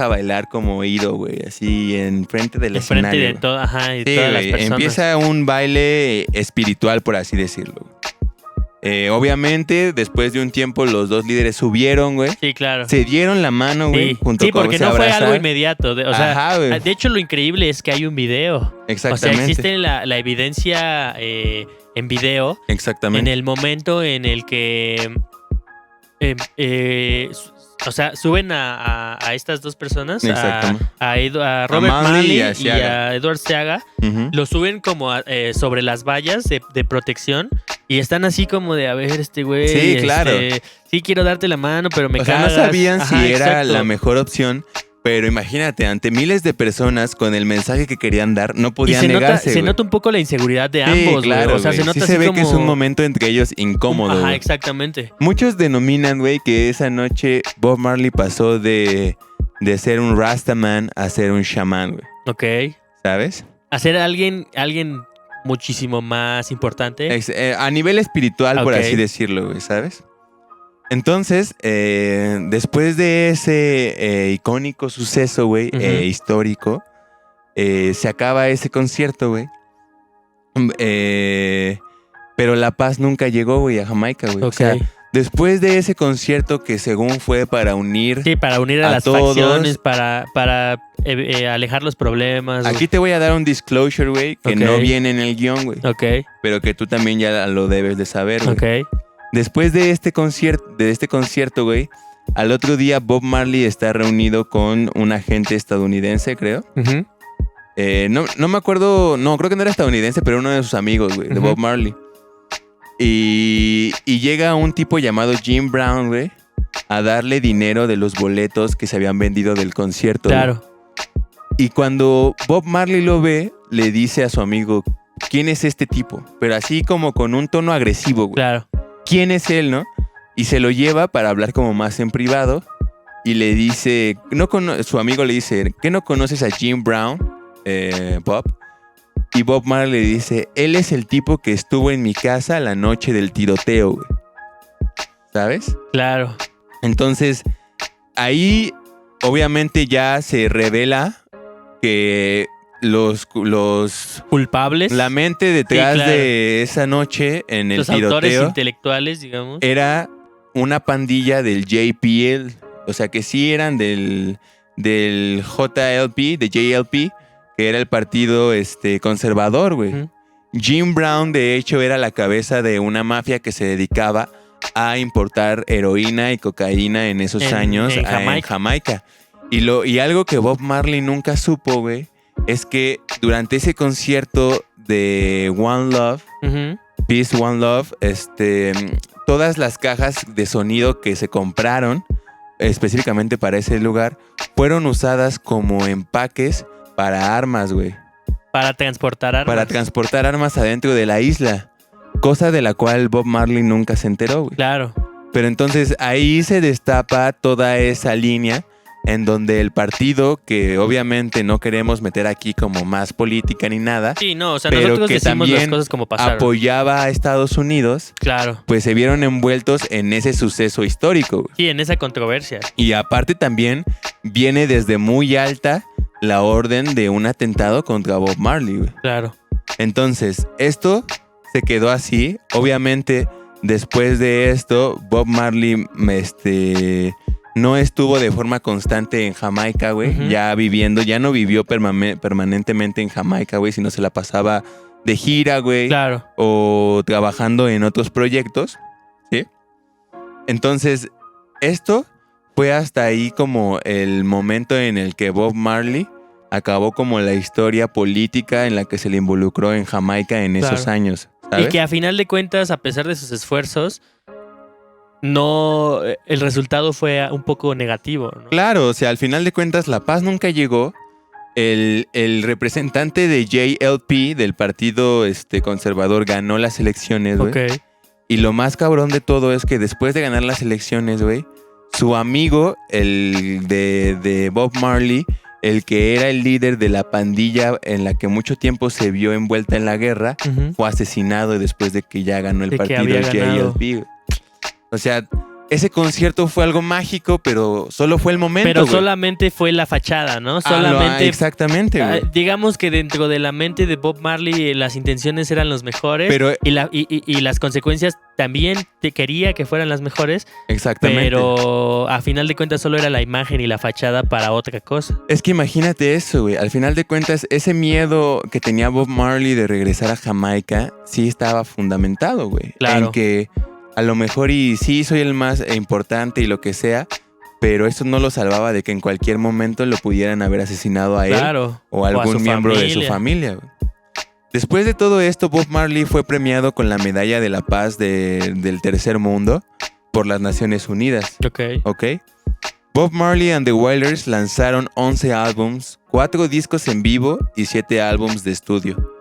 a bailar como ido, güey, así enfrente del Enfrente escenario. de Güey. todo, ajá, y Sí, todas las güey, personas. empieza un baile espiritual, por así decirlo. Obviamente, después de un tiempo, los dos líderes subieron, güey. Sí, claro. Se dieron la mano, güey, Sí, junto sí, con porque se no fue abrazar. algo inmediato. O sea, Ajá, güey. de hecho, lo increíble es que hay un video. Exactamente. O sea, existe la evidencia en video Exactamente. en el momento en el que o sea, suben a estas dos personas, Exactamente. a Robert Manley y Manley a y Seaga. a Edward Seaga. Ujú. Lo suben como sobre las vallas de protección y están así como de, a ver, este güey. Sí, claro. Sí, quiero darte la mano, pero me O sea, cagas. no sabían Ajá, si era exacto. la mejor opción, pero imagínate, ante miles de personas con el mensaje que querían dar, no Y podían se nota, negarse, se güey. nota un poco la inseguridad de Sí, ambos, güey. claro, O sea, se güey. nota Sí así se ve como que es un momento entre ellos incómodo, Ajá, güey. exactamente. Muchos denominan, güey, que esa noche Bob Marley pasó de ser un Rastaman a ser un chamán, güey. Ok. ¿Sabes? Hacer a alguien muchísimo más importante. A nivel espiritual, por Ok. así decirlo, güey, ¿sabes? Entonces, después de ese icónico suceso, güey, Ujú. histórico, se acaba ese concierto, güey. Pero la paz nunca llegó, güey, a Jamaica, güey. Ok. O sea, después de ese concierto que según fue para unir... Sí, para unir a a las todos. facciones, para alejar los problemas. Aquí te voy a dar un disclosure, güey, que Ok. no viene en el guión, güey. Ok, Pero que tú también ya lo debes de saber, güey. ok. Después de este concierto, güey, al otro día Bob Marley está reunido con un agente estadounidense, creo. Ujú. No me acuerdo, no, creo que no era estadounidense, pero uno de sus amigos, güey, de Ujú. Bob Marley. Y llega un tipo llamado Jim Brown, güey, a darle dinero de los boletos que se habían vendido del concierto. güey. Claro. Y cuando Bob Marley lo ve, le dice a su amigo, ¿quién es este tipo? Pero así como con un tono agresivo, güey. Claro. ¿Quién es él, no? Y se lo lleva para hablar como más en privado. Y le dice, su amigo le dice, ¿qué no conoces a Jim Brown, Bob? Y Bob Marley le dice, él es el tipo que estuvo en mi casa la noche del tiroteo, güey. ¿Sabes? Claro. Entonces, ahí obviamente ya se revela que los Culpables. la mente detrás Sí, claro. de esa noche en el los autores tiroteo intelectuales, digamos. era una pandilla del JPL, o sea que sí eran del JLP, de JLP, que era el partido conservador, güey. Ujú. Jim Brown, de hecho, era la cabeza de una mafia que se dedicaba a importar heroína y cocaína en esos años en en Jamaica. Y algo que Bob Marley nunca supo, güey, es que durante ese concierto de One Love, Ujú. Peace, One Love, todas las cajas de sonido que se compraron específicamente para ese lugar fueron usadas como empaques para armas, güey. Para transportar armas. Para transportar armas adentro de la isla. Cosa de la cual Bob Marley nunca se enteró, güey. Claro. Pero entonces ahí se destapa toda esa línea en donde el partido, que obviamente no queremos meter aquí como más política ni nada, Sí, no, o sea, pero nosotros que decimos las también cosas como pasaron. apoyaba a Estados Unidos, Claro. pues se vieron envueltos en ese suceso histórico, güey. Sí, en esa controversia. Y aparte también viene desde muy alta la orden de un atentado contra Bob Marley, güey. Claro. Entonces, esto se quedó así. Obviamente, después de esto, Bob Marley no estuvo de forma constante en Jamaica, güey. Ujú. Ya no vivió permanentemente en Jamaica, güey, sino se la pasaba de gira, güey. Claro. O trabajando en otros proyectos, ¿sí? Entonces, esto fue hasta ahí como el momento en el que Bob Marley acabó como la historia política en la que se le involucró en Jamaica en esos Claro. años, ¿sabes? Y que a final de cuentas, a pesar de sus esfuerzos, no, el resultado fue un poco negativo, ¿no? Claro, o sea, al final de cuentas la paz nunca llegó. El representante de JLP, del partido conservador, ganó las elecciones, güey. Ok. Y lo más cabrón de todo es que después de ganar las elecciones, güey, su amigo, el de Bob Marley, el que era el líder de la pandilla en la que mucho tiempo se vio envuelta en la guerra, Ujú. fue asesinado después de que ya ganó el De que partido había ganado. JLP. O sea, ese concierto fue algo mágico, pero solo fue el momento, Pero güey. solamente fue la fachada, ¿no? Exactamente, güey. Digamos que dentro de la mente de Bob Marley las intenciones eran los mejores Pero, y las consecuencias también te quería que fueran las mejores, exactamente. pero a final de cuentas solo era la imagen y la fachada para otra cosa. Es que imagínate eso, güey. Al final de cuentas, ese miedo que tenía Bob Marley de regresar a Jamaica sí estaba fundamentado, güey. Claro. En que a lo mejor y sí soy el más importante y lo que sea, pero eso no lo salvaba de que en cualquier momento lo pudieran haber asesinado a él Claro. o a algún su miembro de su familia. familia, güey. Después de todo esto, Bob Marley fue premiado con la Medalla de la Paz del Tercer Mundo por las Naciones Unidas. Ok. ¿Ok? Bob Marley and the Wailers lanzaron 11 álbums, 4 discos en vivo y 7 álbums de estudio.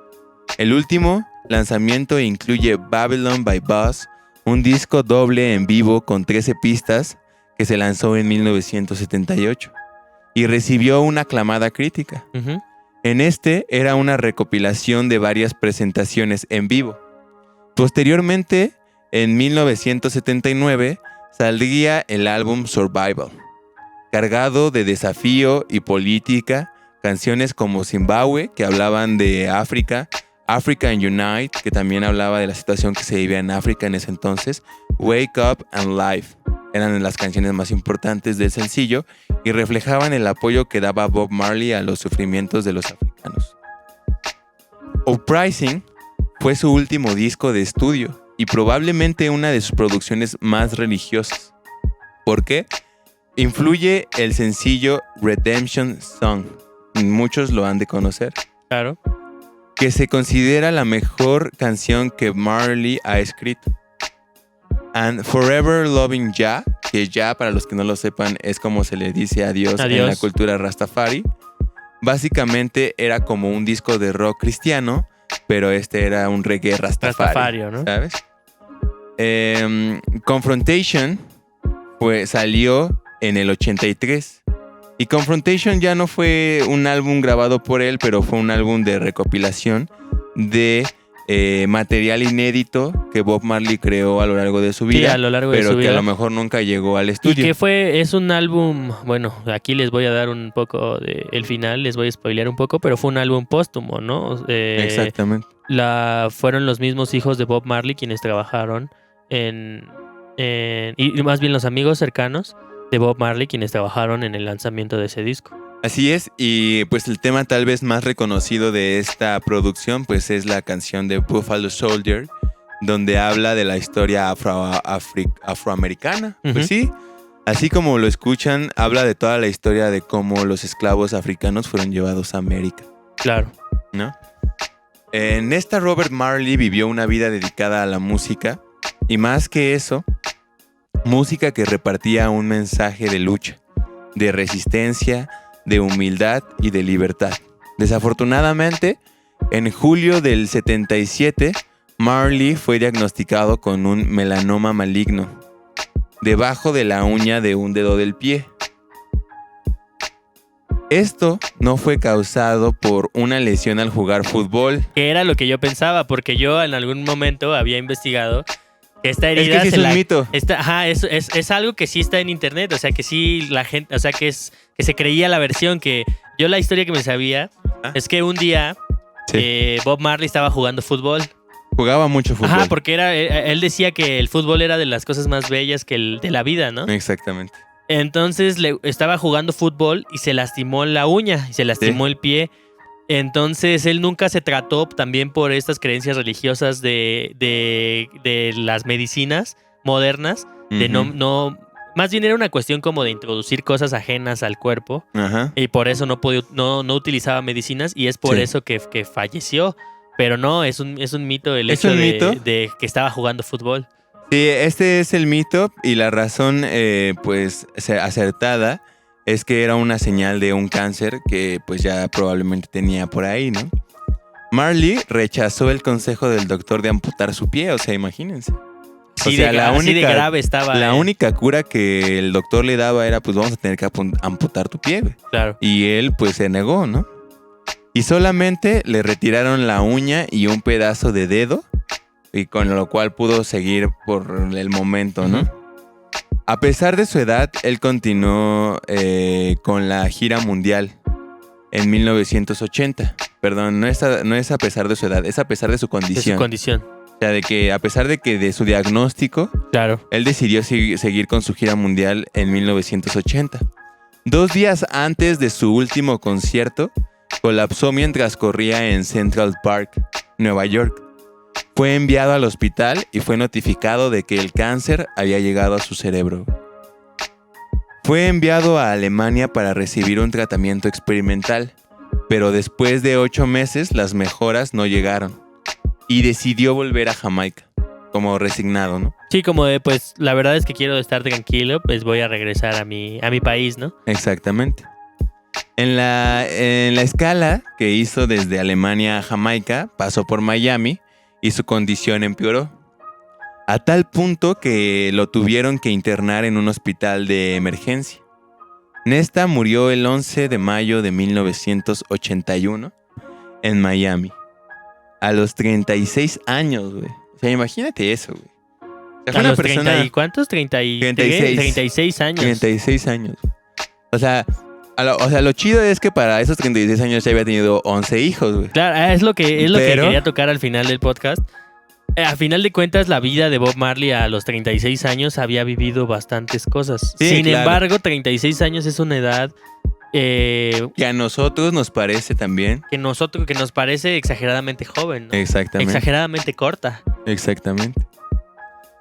El último lanzamiento incluye Babylon by Buzz, un disco doble en vivo con 13 pistas que se lanzó en 1978 y recibió una aclamada crítica. Ujú. En este era una recopilación de varias presentaciones en vivo. Posteriormente, en 1979, saldría el álbum Survival, cargado de desafío y política, canciones como Zimbabwe, que hablaban de África, African Unite, que también hablaba de la situación que se vivía en África en ese entonces, Wake Up and Life, eran las canciones más importantes del sencillo y reflejaban el apoyo que daba Bob Marley a los sufrimientos de los africanos. Uprising fue su último disco de estudio y probablemente una de sus producciones más religiosas. ¿Por qué? Influye el sencillo Redemption Song, muchos lo han de conocer, Claro. que se considera la mejor canción que Marley ha escrito. And Forever Loving Jah, que Jah, para los que no lo sepan, es como se le dice adiós en la cultura Rastafari. Básicamente era como un disco de rock cristiano, pero este era un reggae Rastafario, ¿no? ¿sabes? Confrontation salió en el 83. Y Confrontation ya no fue un álbum grabado por él, pero fue un álbum de recopilación de material inédito que Bob Marley creó a lo largo de su vida, Sí, a lo largo de pero su que vida. a lo mejor nunca llegó al Y estudio. que es un álbum, bueno, aquí les voy a dar un poco el final, les voy a spoilear un poco, pero fue un álbum póstumo, ¿no? Exactamente. Fueron los mismos hijos de Bob Marley quienes trabajaron y más bien los amigos cercanos de Bob Marley quienes trabajaron en el lanzamiento de ese disco. Así es, y pues el tema tal vez más reconocido de esta producción pues es la canción de Buffalo Soldier, donde habla de la historia afroamericana. Ujú. Pues sí, así como lo escuchan, habla de toda la historia de cómo los esclavos africanos fueron llevados a América, Claro. ¿no? En esta Robert Marley vivió una vida dedicada a la música, y más que eso, música que repartía un mensaje de lucha, de resistencia, de humildad y de libertad. Desafortunadamente, en julio del 77, Marley fue diagnosticado con un melanoma maligno debajo de la uña de un dedo del pie. Esto no fue causado por una lesión al jugar fútbol. Que era lo que yo pensaba, porque yo en algún momento había investigado que esta herida Es que sí es un mito. es algo que sí está en internet, o sea que sí la gente, o sea que se creía la versión que yo la historia que me sabía es que un día Sí. Bob Marley estaba jugando fútbol. Jugaba mucho fútbol. Ajá, porque él decía que el fútbol era de las cosas más bellas de la vida, ¿no? Exactamente. Entonces estaba jugando fútbol y se lastimó la uña y se lastimó el pie. Entonces él nunca se trató también por estas creencias religiosas de las medicinas modernas. De Ujú. más bien era una cuestión como de introducir cosas ajenas al cuerpo. Ajá. Y por eso no utilizaba medicinas y es por Sí. eso que falleció. Pero no, es un mito el ¿Es hecho un mito? de que estaba jugando fútbol. Sí, este es el mito y la razón pues acertada es que era una señal de un cáncer que pues ya probablemente tenía por ahí, ¿no? Marley rechazó el consejo del doctor de amputar su pie, o sea, imagínense. Sí, así de grave estaba. La única cura que el doctor le daba era pues vamos a tener que amputar tu pie, güey. Claro. Y él pues se negó, ¿no? Y solamente le retiraron la uña y un pedazo de dedo, y con lo cual pudo seguir por el momento, ¿no? Ujú. A pesar de su edad, él continuó con la gira mundial en 1980. Perdón, no es a pesar de su edad, es a pesar de su condición. De su condición. O sea, de que a pesar de su diagnóstico, Claro. él decidió seguir con su gira mundial en 1980. 2 días antes de su último concierto, colapsó mientras corría en Central Park, Nueva York. Fue enviado al hospital y fue notificado de que el cáncer había llegado a su cerebro. Fue enviado a Alemania para recibir un tratamiento experimental, pero después de 8 meses las mejoras no llegaron y decidió volver a Jamaica, como resignado, ¿no? Sí, como de, pues, la verdad es que quiero estar tranquilo, pues voy a regresar a mi país, ¿no? Exactamente. En la escala que hizo desde Alemania a Jamaica, pasó por Miami y su condición empeoró. A tal punto que lo tuvieron que internar en un hospital de emergencia. Nesta murió el 11 de mayo de 1981 en Miami. A los 36 años, güey. O sea, imagínate eso, güey. O sea, A los 30 y ¿cuántos? 36 años. 36 años. O sea, lo chido es que para esos 36 años ya había tenido 11 hijos, güey. Claro, es lo que quería tocar al final del podcast. A final de cuentas, la vida de Bob Marley a los 36 años había vivido bastantes cosas. Sí, Sin claro. embargo, 36 años es una edad Que a nosotros nos parece también. que nos parece exageradamente joven, ¿no? Exactamente. Exageradamente corta. Exactamente.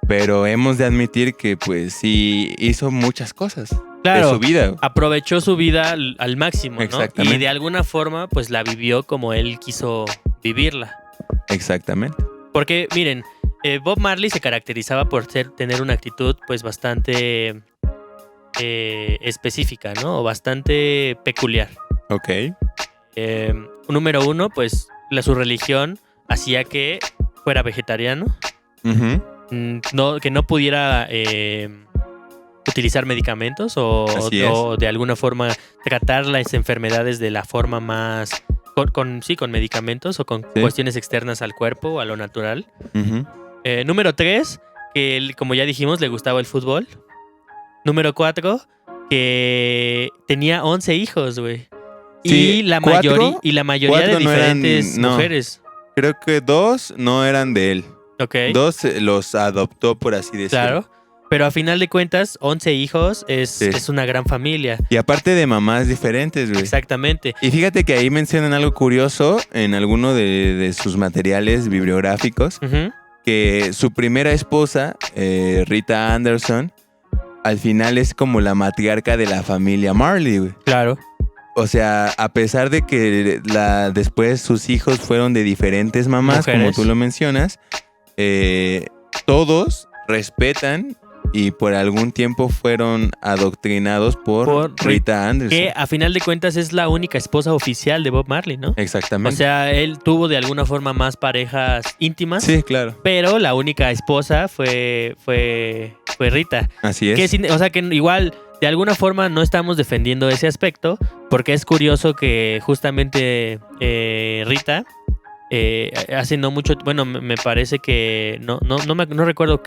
Pero hemos de admitir que, pues, sí hizo muchas cosas Claro, de su vida. aprovechó su vida al máximo, ¿no? Exactamente. Y de alguna forma, pues la vivió como él quiso vivirla. Exactamente. Porque, miren, Bob Marley se caracterizaba por tener una actitud, pues, bastante específica, ¿no? O bastante peculiar. Ok. Número uno, pues, su religión hacía que fuera vegetariano. Ujú. Que no pudiera utilizar medicamentos Así es. o de alguna forma tratar las enfermedades de la forma más con medicamentos o con Sí. cuestiones externas al cuerpo o a lo natural. Ujú. Número 3, que él, como ya dijimos, le gustaba el fútbol. Número 4, que tenía 11 hijos, güey. Sí, y la ¿cuatro? mayoría de Cuatro no eran- diferentes no. mujeres. Creo que 2 no eran de él. ¿Ok? 2 los adoptó, por así decirlo. Claro. Pero a final de cuentas, 11 hijos Sí. es una gran familia. Y aparte de mamás diferentes, güey. Exactamente. Y fíjate que ahí mencionan algo curioso en alguno de sus materiales bibliográficos, Ujú. que su primera esposa, Rita Anderson, al final es como la matriarca de la familia Marley, güey. Claro. O sea, a pesar de que después sus hijos fueron de diferentes mamás, Mujeres. como tú lo mencionas, todos respetan y por algún tiempo fueron adoctrinados por Rita Anderson. Que a final de cuentas es la única esposa oficial de Bob Marley, ¿no? Exactamente. O sea, él tuvo de alguna forma más parejas íntimas, sí, claro. pero la única esposa fue Rita. Así es. O sea, que igual de alguna forma no estamos defendiendo ese aspecto, porque es curioso que justamente Rita hace no mucho, bueno, me parece que no recuerdo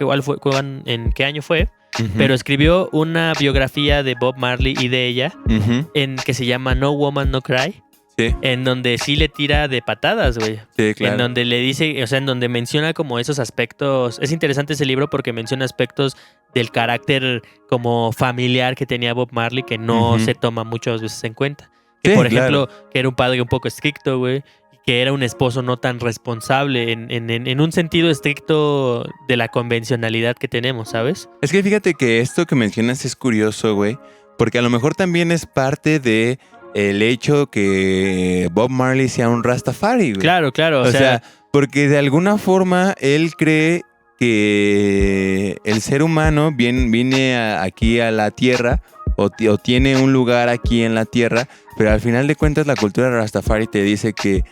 en qué año fue, Ujú. pero escribió una biografía de Bob Marley y de ella Ujú. en que se llama No Woman No Cry, Sí, en donde sí le tira de patadas, güey. sí, claro. En donde le dice, o sea, en donde menciona como esos aspectos. Es interesante ese libro porque menciona aspectos del carácter como familiar que tenía Bob Marley que no Ujú. se toma muchas veces en cuenta. Que Sí, por ejemplo, claro. que era un padre un poco estricto, güey. Que era un esposo no tan responsable en un sentido estricto de la convencionalidad que tenemos, ¿sabes? Es que fíjate que esto que mencionas es curioso, güey, porque a lo mejor también es parte de el hecho que Bob Marley sea un Rastafari, güey. Claro, O sea, porque de alguna forma él cree que el ser humano viene aquí a la tierra o tiene un lugar aquí en la tierra, pero al final de cuentas la cultura Rastafari te dice que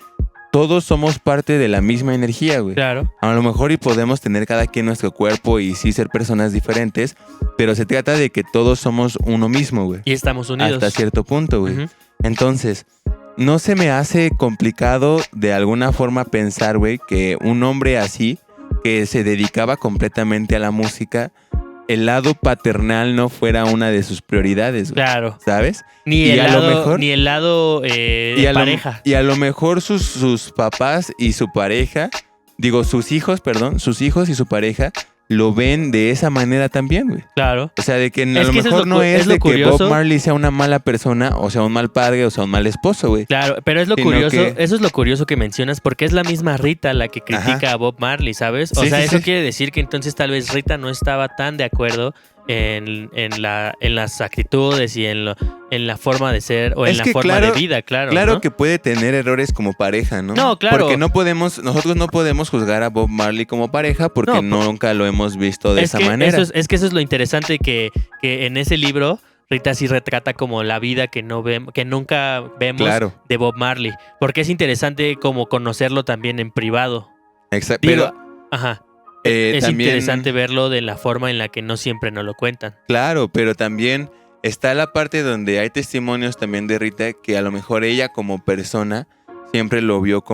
todos somos parte de la misma energía, güey. claro. A lo mejor y podemos tener cada quien nuestro cuerpo y sí ser personas diferentes, pero se trata de que todos somos uno mismo, güey. Y estamos unidos. Hasta cierto punto, güey. Ujú. Entonces, no se me hace complicado de alguna forma pensar, güey, que un hombre así, que se dedicaba completamente a la música, el lado paternal no fuera una de sus prioridades, güey. Claro. ¿Sabes? Ni Y el a lo lado, mejor- ni el lado de pareja. Y a lo mejor sus papás y su pareja, sus hijos y su pareja lo ven de esa manera también, güey. Claro. O sea, de que a Es lo que eso mejor es lo no cu- es es lo de que curioso. Bob Marley sea una mala persona, o sea, un mal padre, o sea, un mal esposo, güey. Claro, pero es lo Sino curioso, que- eso es lo curioso que mencionas, porque es la misma Rita la que critica Ajá. a Bob Marley, ¿sabes? O Sí, sea, sí, eso sí. quiere decir que entonces tal vez Rita no estaba tan de acuerdo en las actitudes y en la forma de ser o en Es la que forma claro- de vida, claro. Claro ¿no? que puede tener errores como pareja, ¿no? No, claro. Porque nosotros no podemos juzgar a Bob Marley como pareja porque No, nunca lo hemos visto de es esa que manera. eso es lo interesante que en ese libro Rita sí retrata como la vida que nunca vemos Claro. de Bob Marley, porque es interesante como conocerlo también en privado. Exacto. Digo, Pero ajá. también, interesante verlo de la forma en la que no siempre nos lo cuentan. claro, pero también está la parte donde hay testimonios también de Rita que a lo mejor ella como persona siempre lo vio